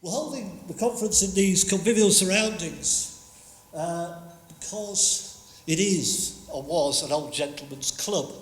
We're holding the conference in these convivial surroundings because it is, or was, an old gentleman's club.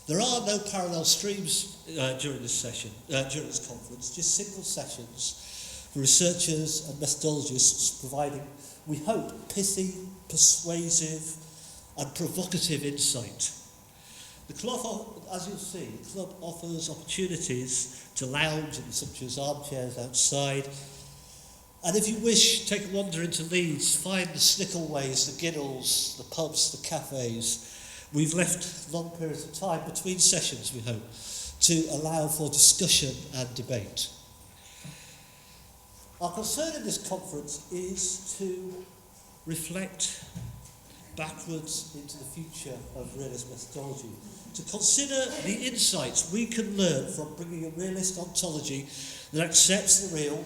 There are no parallel streams during this session, during this conference, just single sessions for researchers and methodologists providing, we hope, pithy, persuasive and provocative insight. The club, as you'll see, the club offers opportunities to lounge in the sumptuous armchairs outside. And if you wish, take a wander into Leeds, find the Snickleways, the Giddles, the pubs, the cafes. We've left long periods of time between sessions, we hope, to allow for discussion and debate. Our concern in this conference is to reflect backwards into the future of realist methodology, to consider the insights we can learn from bringing a realist ontology that accepts the real,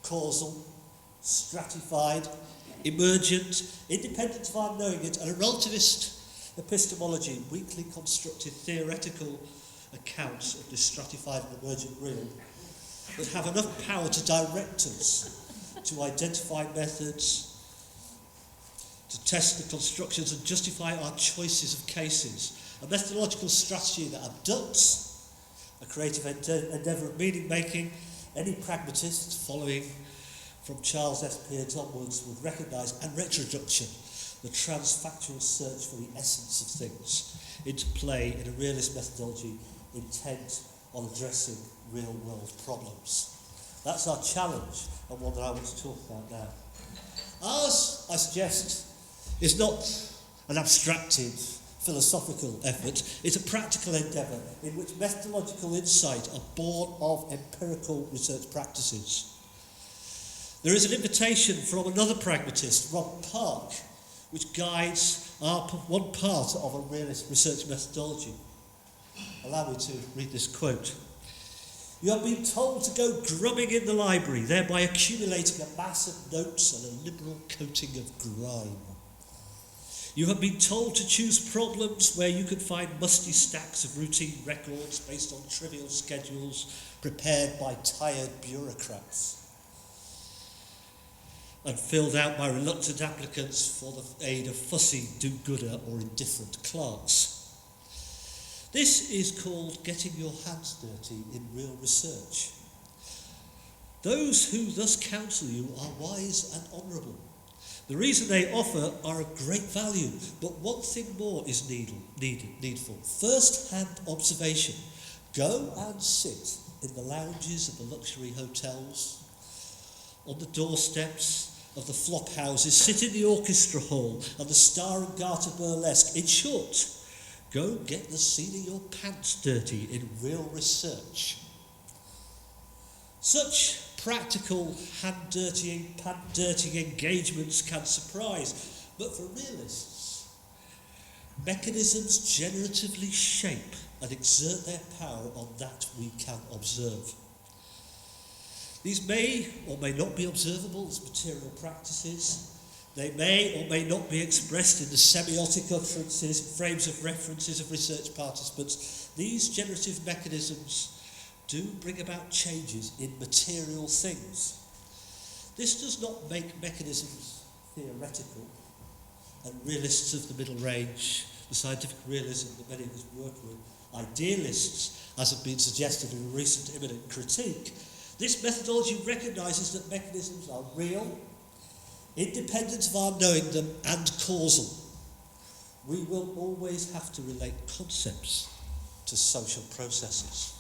causal, stratified, emergent, independent of our knowing it, and a relativist epistemology, weakly constructed theoretical accounts of this stratified and emergent real that have enough power to direct us to identify methods, to test the constructions and justify our choices of cases. A methodological strategy that abducts a creative endeavour of meaning-making. Any pragmatist following from Charles S. Peirce onwards would recognise, and retroduction, the transfactual search for the essence of things into play in a realist methodology intent on addressing real-world problems. That's our challenge, and one that I want to talk about now. Ours, I suggest, is not an abstracted philosophical effort. It's a practical endeavour in which methodological insight are born of empirical research practices. There is an invitation from another pragmatist, Rob Park, which guides one part of a realist research methodology. Allow me to read this quote. "You have been told to go grubbing in the library, thereby accumulating a mass of notes and a liberal coating of grime. You have been told to choose problems where you could find musty stacks of routine records based on trivial schedules prepared by tired bureaucrats and filled out by reluctant applicants for the aid of fussy, do-gooder or indifferent clerks. This is called getting your hands dirty in real research. Those who thus counsel you are wise and honourable. The reason they offer are of great value, but one thing more is needful. First-hand observation. Go and sit in the lounges of the luxury hotels, on the doorsteps of the flop houses, sit in the orchestra hall and the Star and Garter burlesque. In short, go get the seat of your pants dirty in real research." Such practical hand-dirtying, pant-dirtying engagements can surprise, but for realists, mechanisms generatively shape and exert their power on that we can observe. These may or may not be observable as material practices. They may or may not be expressed in the semiotic utterances, frames of references of research participants. These generative mechanisms do bring about changes in material things. This does not make mechanisms theoretical, and realists of the middle range, the scientific realism that many of us work with, idealists, as have been suggested in a recent imminent critique. This methodology recognises that mechanisms are real, independent of our knowing them, and causal. We will always have to relate concepts to social processes.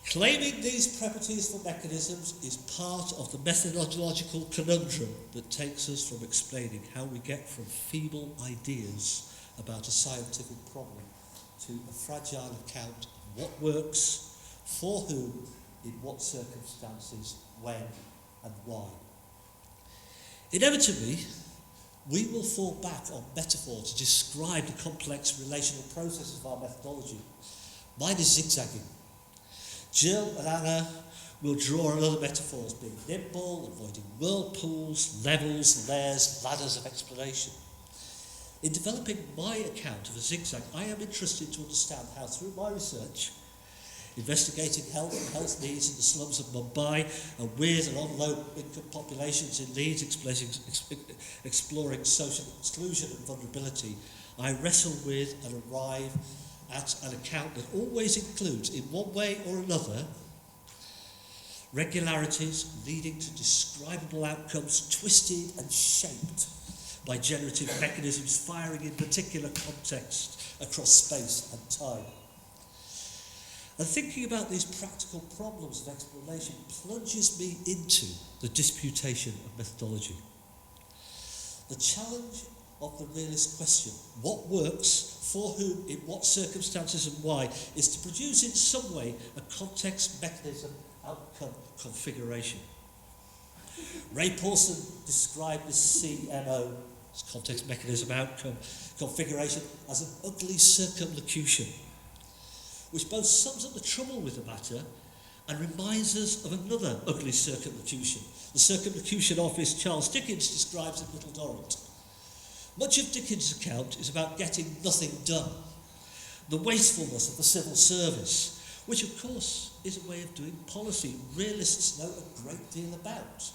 Claiming these properties for mechanisms is part of the methodological conundrum that takes us from explaining how we get from feeble ideas about a scientific problem to a fragile account of what works, for whom, in what circumstances, when, and why. Inevitably, we will fall back on metaphor to describe the complex relational processes of our methodology. Mine is zigzagging. Jill and Anna will draw on other metaphors, being nimble, avoiding whirlpools, levels, layers, ladders of explanation. In developing my account of a zigzag, I am interested to understand how, through my research, investigating health and health needs in the slums of Mumbai and with and on low-income populations in Leeds, exploring social exclusion and vulnerability, I wrestle with and arrive at an account that always includes, in one way or another, regularities leading to describable outcomes twisted and shaped by generative mechanisms firing in particular context across space and time. And thinking about these practical problems of exploration plunges me into the disputation of methodology. The challenge of the realist question, what works, for whom, in what circumstances and why, is to produce in some way a context, mechanism, outcome configuration. Ray Paulson described this CMO, this context, mechanism, outcome configuration, as an ugly circumlocution, which both sums up the trouble with the matter and reminds us of another ugly circumlocution, the circumlocution office Charles Dickens describes in Little Dorrit. Much of Dickens' account is about getting nothing done, the wastefulness of the civil service, which of course is a way of doing policy realists know a great deal about.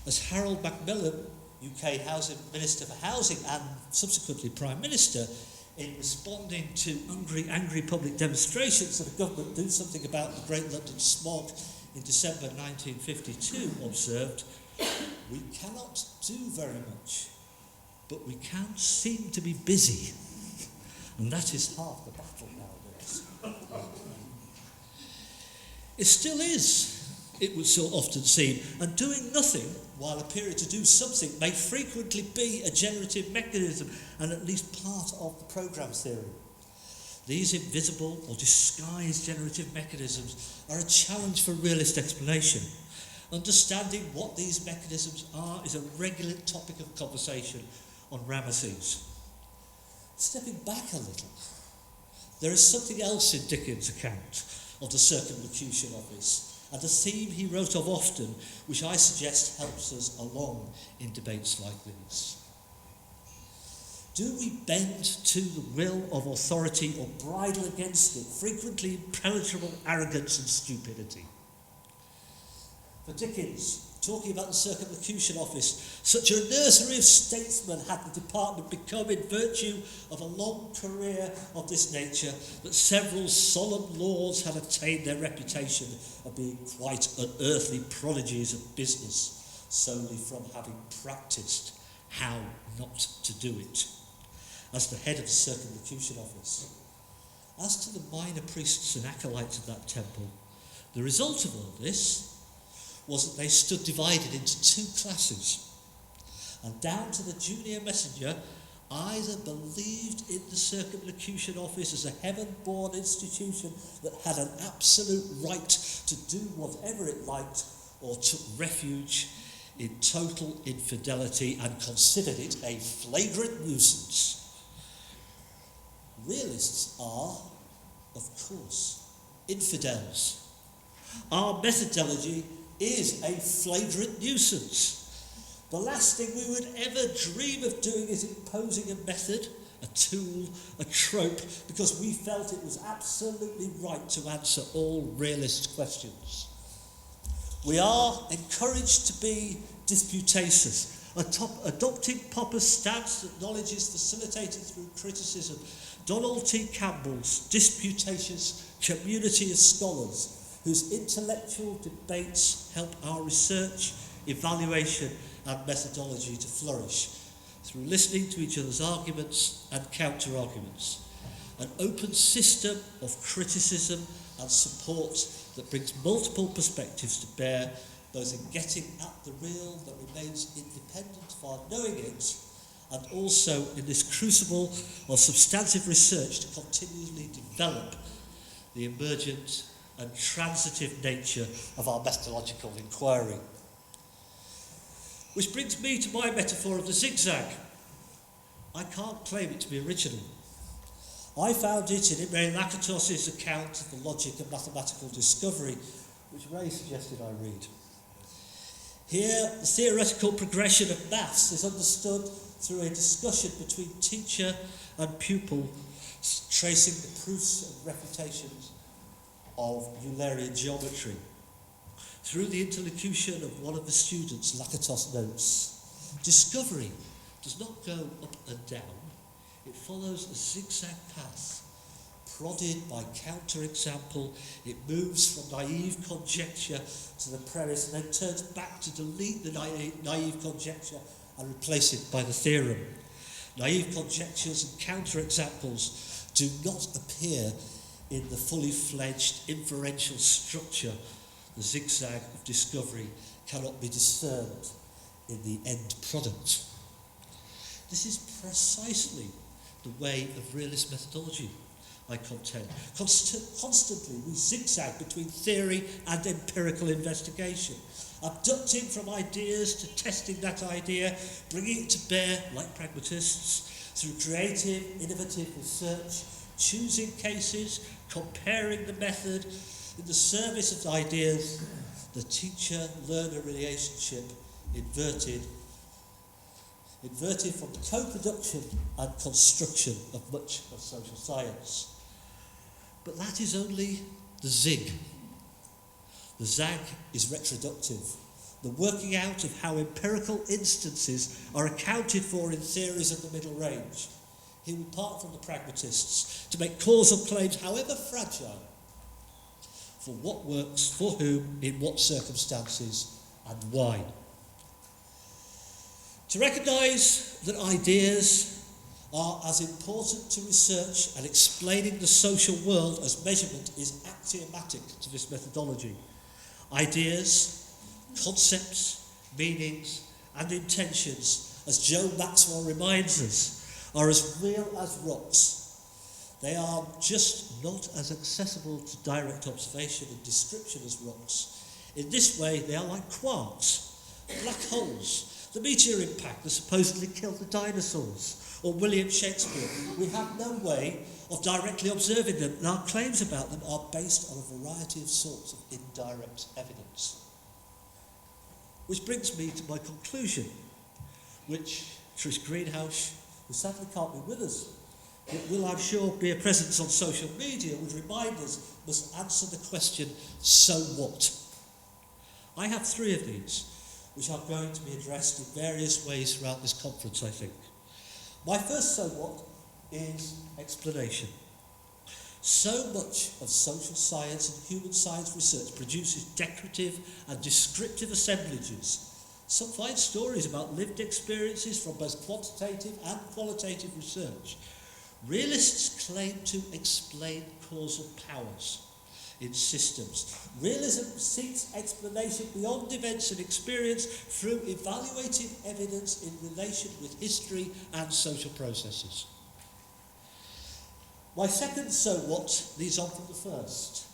As Harold Macmillan, UK Housing Minister for Housing and subsequently Prime Minister, in responding to angry public demonstrations that the government do something about the Great London smog in December 1952, observed, "We cannot do very much, but we can seem to be busy." And that is half the battle nowadays. It still is, it would so often seem, and doing nothing while appearing to do something may frequently be a generative mechanism and at least part of the programme theory. These invisible or disguised generative mechanisms are a challenge for realist explanation. Understanding what these mechanisms are is a regular topic of conversation on Ramesses. Stepping back a little, there is something else in Dickens' account of the circumlocution office, and a theme he wrote of often, which I suggest helps us along in debates like these. Do we bend to the will of authority or bridle against it, frequently impenetrable arrogance and stupidity? For Dickens, talking about the circumlocution office, such a nursery of statesmen had the department become in virtue of a long career of this nature, that several solemn lords had attained their reputation of being quite unearthly prodigies of business, solely from having practised how not to do it, as the head of the circumlocution office. As to the minor priests and acolytes of that temple, the result of all this was that they stood divided into two classes, and down to the junior messenger either believed in the circumlocution office as a heaven-born institution that had an absolute right to do whatever it liked, or took refuge in total infidelity and considered it a flagrant nuisance. Realists are, of course, infidels. Our methodology is a flagrant nuisance. The last thing we would ever dream of doing is imposing a method, a tool, a trope, because we felt it was absolutely right to answer all realist questions. We are encouraged to be disputatious, adopting Popper's stance that knowledge is facilitated through criticism, Donald T. Campbell's disputatious community of scholars, whose intellectual debates help our research, evaluation and methodology to flourish through listening to each other's arguments and counter-arguments. An open system of criticism and support that brings multiple perspectives to bear, both in getting at the real that remains independent of our knowing it, and also in this crucible of substantive research to continually develop the emergent and transitive nature of our methodological inquiry. Which brings me to my metaphor of the zigzag. I can't claim it to be original. I found it in Emmel Lakatos's account of the logic of mathematical discovery, which Ray suggested I read. Here, the theoretical progression of maths is understood through a discussion between teacher and pupil, tracing the proofs and refutations of Eulerian geometry. Through the interlocution of one of the students, Lakatos notes, discovery does not go up and down, it follows a zigzag path. Prodded by counter-example, it moves from naive conjecture to the premise and then turns back to delete the naive conjecture and replace it by the theorem. Naive conjectures and counter-examples do not appear in the fully fledged inferential structure. The zigzag of discovery cannot be discerned in the end product. This is precisely the way of realist methodology, I contend. Constantly we zigzag between theory and empirical investigation, abducting from ideas to testing that idea, bringing it to bear, like pragmatists, through creative, innovative research, choosing cases, comparing the method, in the service of ideas, the teacher-learner relationship inverted from co-production and construction of much of social science. But that is only the zig. The zag is retroductive, the working out of how empirical instances are accounted for in theories of the middle range. Here we part from the pragmatists to make causal claims, however fragile, for what works, for whom, in what circumstances, and why. To recognise that ideas are as important to research and explaining the social world as measurement is axiomatic to this methodology. Ideas, concepts, meanings, and intentions, as Joe Maxwell reminds us, are as real as rocks. They are just not as accessible to direct observation and description as rocks. In this way, they are like quarks, black holes, the meteor impact that supposedly killed the dinosaurs, or William Shakespeare. We have no way of directly observing them, and our claims about them are based on a variety of sorts of indirect evidence. Which brings me to my conclusion, which Trish Greenhouse, who sadly can't be with us, but will, I'm sure, be a presence on social media, would remind us, must answer the question, so what? I have 3 of these, which are going to be addressed in various ways throughout this conference, I think. My first so what is explanation. So much of social science and human science research produces decorative and descriptive assemblages. Some fine stories about lived experiences from both quantitative and qualitative research. Realists claim to explain causal powers in systems. Realism seeks explanation beyond events and experience through evaluating evidence in relation with history and social processes. My second so what leads on from the first.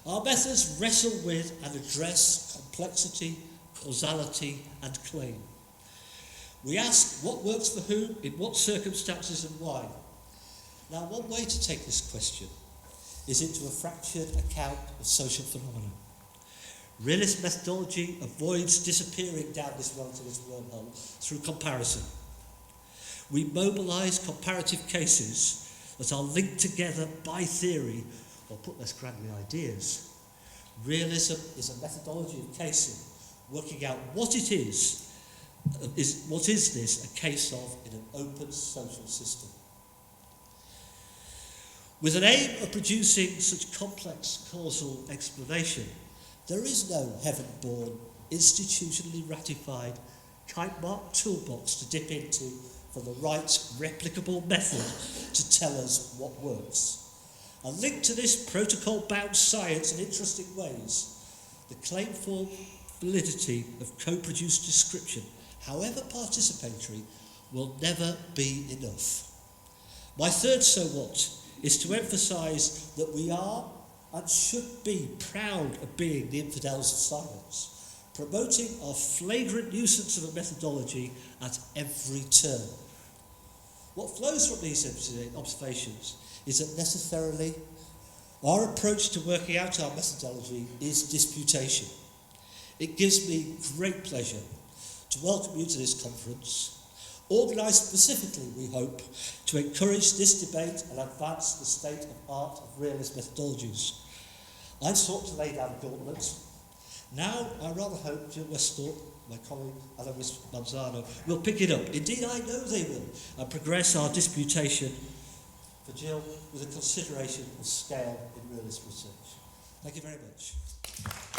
Our methods wrestle with and address complexity, causality, and claim. We ask what works for whom, in what circumstances and why. Now, one way to take this question is into a fractured account of social phenomena. Realist methodology avoids disappearing down this relativist wormhole through comparison. We mobilise comparative cases that are linked together by theory, or put less grandly, ideas. Realism is a methodology of casing, working out what it is this a case of in an open social system. With an aim of producing such complex causal explanation, there is no heaven-born, institutionally ratified, kite-marked toolbox to dip into for the right replicable method to tell us what works. And linked to this protocol-bound science in interesting ways, the claim for validity of co-produced description, however participatory, will never be enough. My third so what is to emphasise that we are and should be proud of being the infidels of science, promoting our flagrant nuisance of a methodology at every turn. What flows from these observations is that necessarily our approach to working out our methodology is disputation. It gives me great pleasure to welcome you to this conference, organised specifically, we hope, to encourage this debate and advance the state of art of realist methodologies. I've sought to lay down gauntlet. Now, I rather hope Jill Westthorpe, my colleague, Alan Manzano, will pick it up. Indeed, I know they will, and progress our disputation for Jill with a consideration of scale in realist research. Thank you very much.